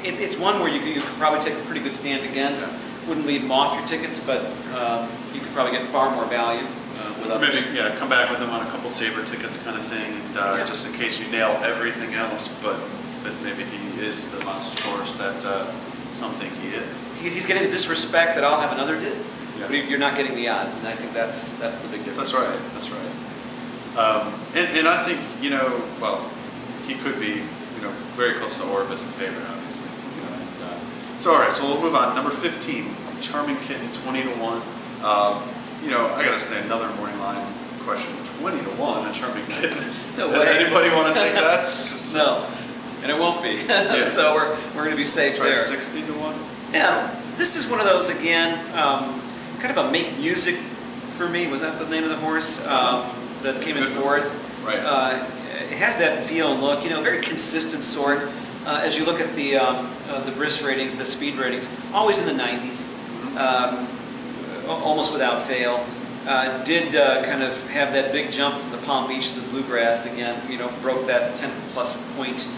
It's one where you could probably take a pretty good stand against. Yeah. Wouldn't lead them off your tickets, but you could probably get far more value with others. Maybe, yeah, come back with them on a couple saber tickets kind of thing, and just in case you nail everything else, but maybe he is the monster horse that some think he is. He's getting the disrespect that I'll have another did, Yeah. but you're not getting the odds, and I think that's the big difference. That's right. That's right. And I think, you know, well, he could be, you know, very close to Orb as a favorite, obviously. You know, and, so all right, so we'll move on. Number 15, Charming Kitten, 20-1. You know, I gotta say another morning line question: 20-1, a Charming Kitten. No Does way. anybody want to take that? No, and it won't be. Yeah. So we're going to be safe there. 60-1. Yeah, this is one of those again, kind of a make music for me. Was that the name of the horse that came in fourth? Right. It has that feel and look, you know, very consistent sort. As you look at the BRIS ratings, the speed ratings, always in the 90s, almost without fail. Did kind of have that big jump from the Palm Beach to the Bluegrass again, you know, broke that 10+ point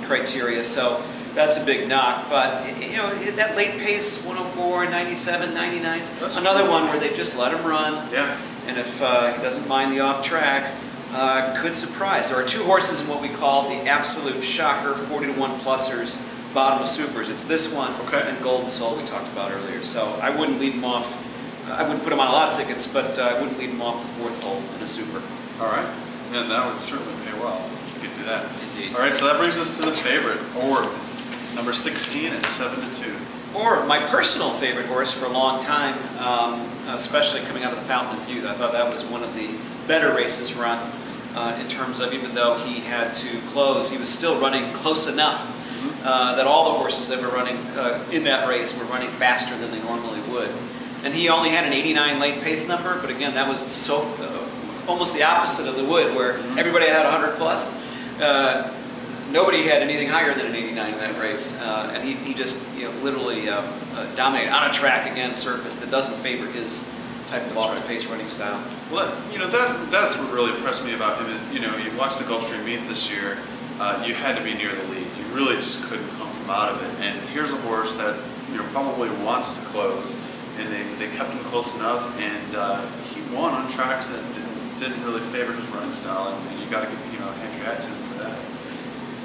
criteria. So that's a big knock. But, you know, that late pace, 104, 97, 99, another true. one where they just let him run. Yeah. And if he doesn't mind the off track, could surprise. There are two horses in what we call the absolute shocker 40-1 plusers, bottom of supers. It's this one and Golden Soul we talked about earlier. So I wouldn't lead him off. I wouldn't put him on a lot of tickets, but I wouldn't lead him off the fourth hole in a super. All right. And that would certainly pay well. You could do that. Indeed. All right, so that brings us to the favorite, Orb, number 16 at 7-2. Or my personal favorite horse for a long time, especially coming out of the Fountain of Youth. I thought that was one of the better races run in terms of, even though he had to close, he was still running close enough that all the horses that were running in that race were running faster than they normally would. And he only had an 89 late pace number, but again, that was so almost the opposite of the Wood, where everybody had 100 plus. Nobody had anything higher than an 89 in that race, and he just literally dominated on a track again, surface that doesn't favor his type of off-the-pace running style. Well, that's what really impressed me about him. Is, you watched the Gulfstream meet this year. You had to be near the lead. You really just couldn't come from out of it. And here's a horse that probably wants to close, and they kept him close enough, and he won on tracks that didn't really favor his running style. And you got to hand your hat to him for that.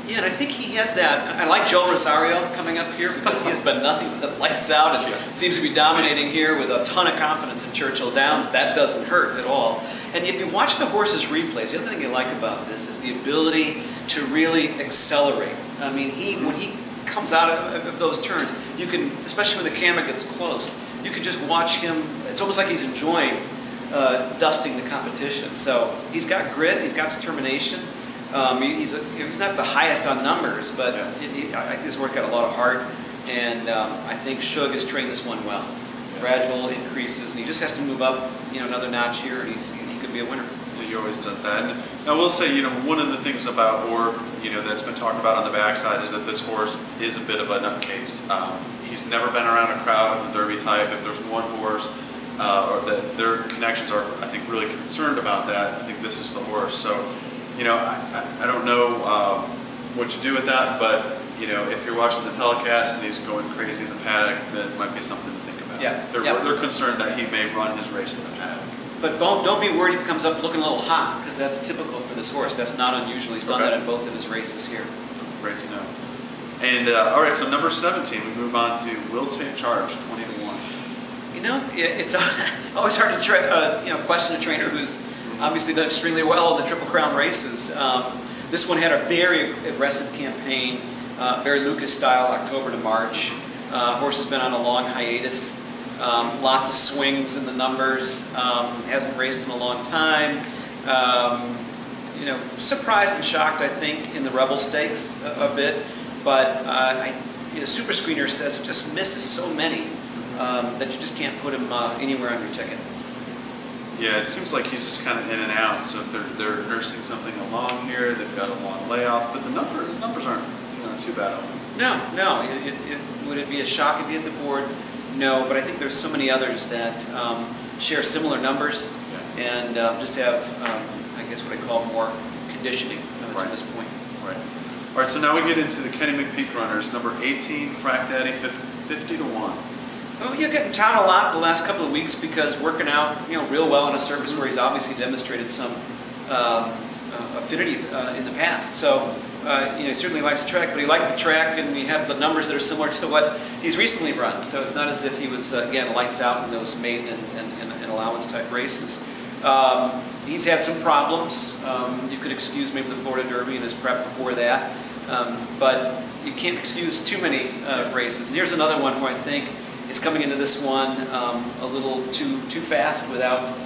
Yeah, and I think he has that. I like Joe Rosario coming up here because he has been nothing but lights out and seems to be dominating here with a ton of confidence in Churchill Downs. That doesn't hurt at all. And if you watch the horse's replays, the other thing you like about this is the ability to really accelerate. I mean, when he comes out of those turns, you can, especially when the camera gets close, you can just watch him. It's almost like he's enjoying dusting the competition. So he's got grit, he's got determination. He's not the highest on numbers, but I think his work got a lot of heart, and I think Shug has trained this one well. Gradual increases, and he just has to move up, another notch here, and he could be a winner. Yeah, he always does that. And I will say, one of the things about Orb, that's been talked about on the backside is that this horse is a bit of a nutcase. He's never been around a crowd of the Derby type. If there's one horse, or that their connections are, I think, really concerned about that, I think this is the horse. So. I don't know what to do with that, but if you're watching the telecast and he's going crazy in the paddock, that might be something to think about. Yeah. They're concerned that he may run his race in the paddock. But don't be worried if he comes up looking a little hot, because that's typical for this horse. That's not unusual. He's done that in both of his races here. Great to know. And all right, so number 17, we move on to Will Take Charge, 20-1. It's always hard to question a trainer who's obviously done extremely well in the Triple Crown races. This one had a very aggressive campaign, very Lucas style, October to March. Horse has been on a long hiatus. Lots of swings in the numbers. Hasn't raced in a long time. Surprised and shocked, I think, in the Rebel Stakes a bit. But Super Screener says it just misses so many that you just can't put him anywhere on your ticket. Yeah, it seems like he's just kind of in and out. So if they're nursing something along here, they've got a long layoff, but the numbers aren't too bad on him. No. Would it be a shock if he hit the board? No, but I think there's so many others that share similar numbers and just have, I guess, what I call more conditioning to this point. Right. All right, so now we get into the Kenny McPeak runners. Number 18, Frack Daddy, 50 to 1. Well, you're getting touted a lot the last couple of weeks because working out, real well on a surface where he's obviously demonstrated some affinity in the past. So, he certainly likes the track, but he liked the track, and we have the numbers that are similar to what he's recently run. So it's not as if he was, again, lights out in those maiden and allowance type races. He's had some problems. You could excuse maybe the Florida Derby and his prep before that, but you can't excuse too many races. And here's another one where I think is coming into this one a little too fast without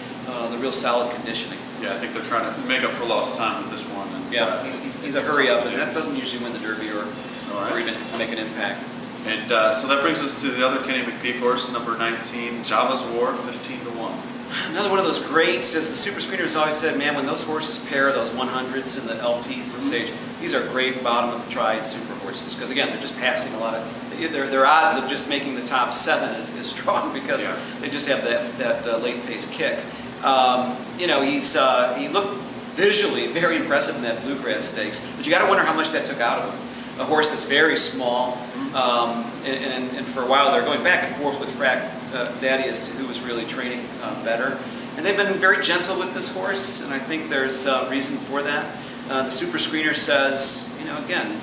the real solid conditioning. Yeah, I think they're trying to make up for lost time with this one. And, yeah, he's a hurry up, and that doesn't usually win the Derby or even make an impact. And so that brings us to the other Kenny McPeak horse, number 19, Java's War, 15 to 1. Another one of those greats, as the super screeners always said, man, when those horses pair, those 100s and the LPs and stage, these are great bottom of the tried super horses. Because again, they're just passing a lot of, their odds of just making the top 7 is strong because they just have that late pace kick. He looked visually very impressive in that Bluegrass Stakes, but you got to wonder how much that took out of him. A horse that's very small, and for a while they're going back and forth with Frack Daddy as to who was really training better. And they've been very gentle with this horse, and I think there's reason for that. The super screener says, again,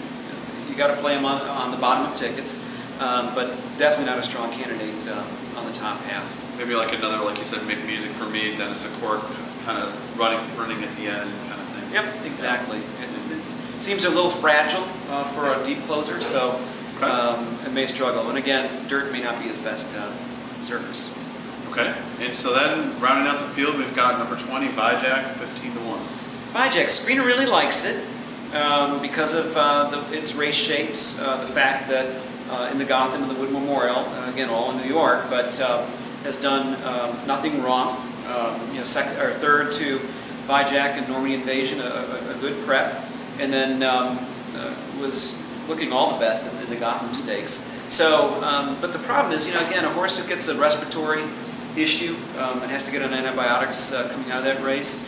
you got to play him on the bottom of tickets, but definitely not a strong candidate on the top half. Maybe like another, like you said, make music for me, Dennis Cork, kind of running at the end kind of thing. Yep, exactly. It seems a little fragile for a deep closer, so it may struggle. And again, dirt may not be his best surface. Okay, and so then rounding out the field, we've got number 20, Vijak, 15 to 1. Vijak, screener really likes it because of its race shapes, the fact that in the Gotham and the Wood Memorial, again all in New York, but has done nothing wrong. Second or third to Vijak and Normandy Invasion, a good prep, and then was looking all the best in the Gotham Stakes. So, but the problem is, again, a horse who gets a respiratory issue and has to get on antibiotics coming out of that race.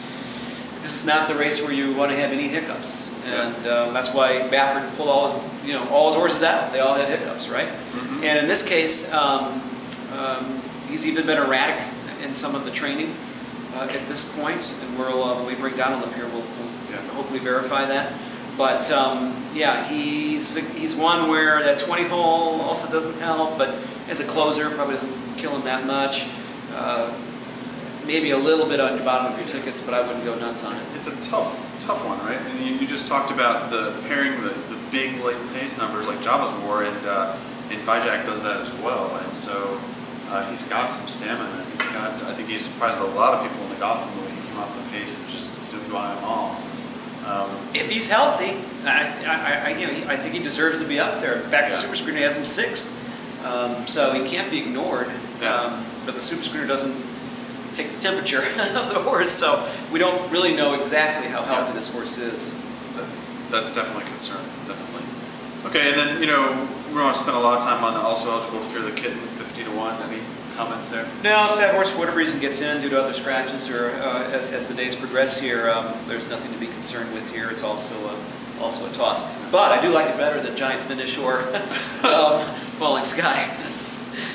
This is not the race where you want to have any hiccups, and that's why Baffert pulled all his horses out. They all had hiccups, right? Mm-hmm. And in this case, he's even been erratic in some of the training at this point, and when we break down on the pier, we'll hopefully verify that. But he's one where that 20 hole also doesn't help, but as a closer, probably doesn't kill him that much. Maybe a little bit on the bottom of your tickets, but I wouldn't go nuts on it. It's a tough one, right? And you just talked about the pairing the big late pace numbers like Java's War, and Vijak does that as well. And so he's got some stamina. I think he surprised a lot of people in the Gotham when he came off the pace and just zoomed by them all. If he's healthy, I think he deserves to be up there. Back to Super Screener, he has him 6th, so he can't be ignored. But the Super Screener doesn't take the temperature of the horse, so we don't really know exactly how healthy this horse is. That's definitely a concern, definitely. Okay, and then we want to spend a lot of time on the also eligible Fear the Kitten, 50 to 1. Any comments there? No, if that horse for whatever reason gets in due to other scratches or as the days progress here, there's nothing to be concerned with here. It's also a toss. But I do like it better than Giant Finish or Falling Sky.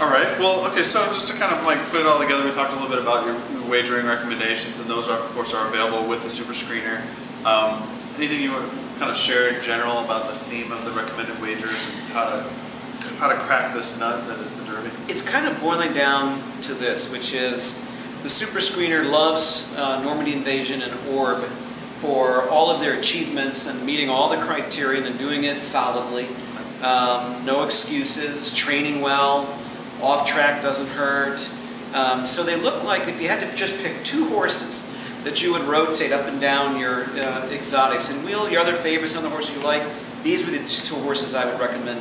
All right. Well, okay. So just to kind of put it all together, we talked a little bit about your wagering recommendations, and those are, of course, are available with the Super Screener. Anything you want to kind of share in general about the theme of the recommended wagers and how to crack this nut that is the Derby? It's kind of boiling down to this, which is the Super Screener loves Normandy Invasion and Orb for all of their achievements and meeting all the criteria and doing it solidly. No excuses, training well, off track doesn't hurt. So they look like if you had to just pick 2 horses that you would rotate up and down your exotics and wheel your other favorites on the horses you like, these were the 2 horses I would recommend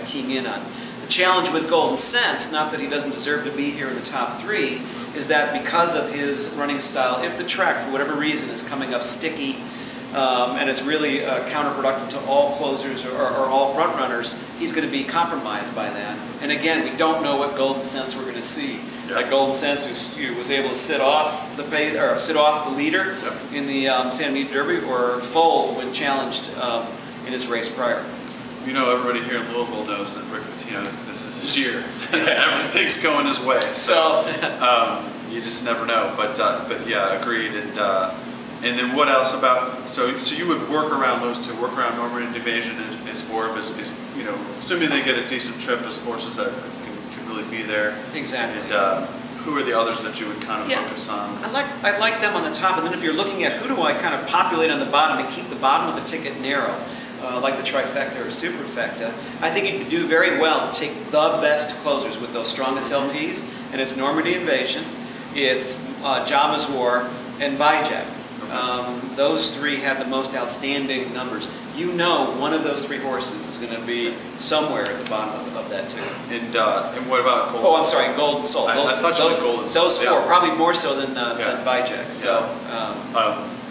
keying in on. The challenge with Golden Sense, not that he doesn't deserve to be here in the top 3, is that because of his running style, if the track for whatever reason is coming up sticky, and it's really counterproductive to all closers or all front runners, he's going to be compromised by that. And again, we don't know what Golden Sense we're going to see. Like Golden Sense, who was able to sit off the leader in the San Diego Derby, or fold when challenged in his race prior. You know, everybody here in Louisville knows that Rick Pitino, this is his year. Everything's going his way. So you just never know. But yeah, agreed. And then what else about? So you would work around those two, work around Normandy Invasion and Sporb, is you know, assuming they get a decent trip as horses that can really be there. Exactly. And who are the others that you would kind of focus on? I like them on the top, and then if you're looking at who do I kind of populate on the bottom and keep the bottom of the ticket narrow, like the trifecta or superfecta, I think you could do very well to take the best closers with those strongest LPs, and it's Normandy Invasion, it's Java's War, and Vijay. Those three had the most outstanding numbers. You know one of those three horses is going to be somewhere at the bottom of that too. And what about Golden? Oh, I'm sorry, Golden Soul. I thought you meant Golden Soul. Those four, probably more so than Vijay. So,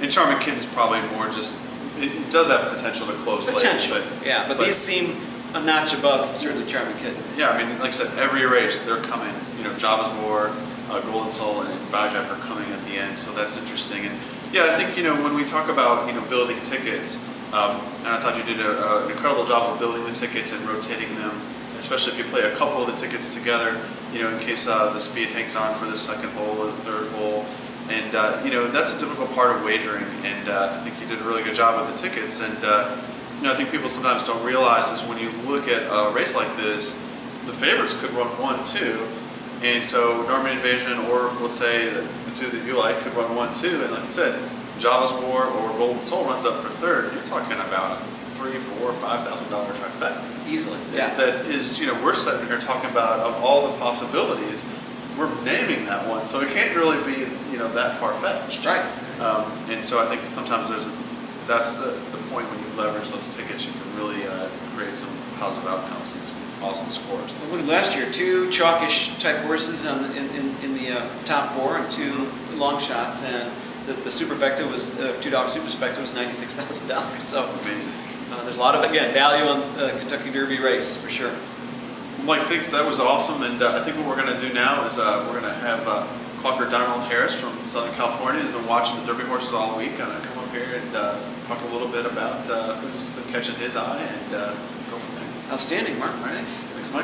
and Charming Kitten's probably more just, it does have potential to close potential, late. But these seem a notch above certainly Charming Kitten. Yeah, I mean, like I said, every race they're coming. You know, Java's War, Golden Soul, and Vijay are coming at the end, so that's interesting. And yeah, I think, you know, when we talk about, you know, building tickets, and I thought you did an incredible job of building the tickets and rotating them, especially if you play a couple of the tickets together, you know, in case the speed hangs on for the second hole or the third hole. And, you know, that's a difficult part of wagering, and I think you did a really good job with the tickets. And, you know, I think people sometimes don't realize is when you look at a race like this, the favorites could run 1-2. And so Normandy Invasion, or let's say the two that you like, could run 1-2. And like you said, Java's War or Golden Soul runs up for third. You're talking about a $3,000, $4,000, $5,000 trifecta. Easily, yeah. That is, you know, we're sitting here talking about of all the possibilities, we're naming that one. So it can't really be, you know, that far-fetched. Right. And so I think sometimes that's the point when you leverage those tickets, you can really create some positive outcomes and some awesome scores. Look at last year, two chalkish type horses in the top four and two long shots, and the superfecta was $2 superfecta was $96,000. So amazing. There's a lot of, again, value on the Kentucky Derby race for sure. Mike, thanks. That was awesome. And I think what we're going to do now is we're going to have Clocker Donald Harris from Southern California, who's been watching the Derby horses all week, come up here and talk a little bit about who's been catching his eye and go from there. Outstanding, Mark. Thanks. Thanks, Mike.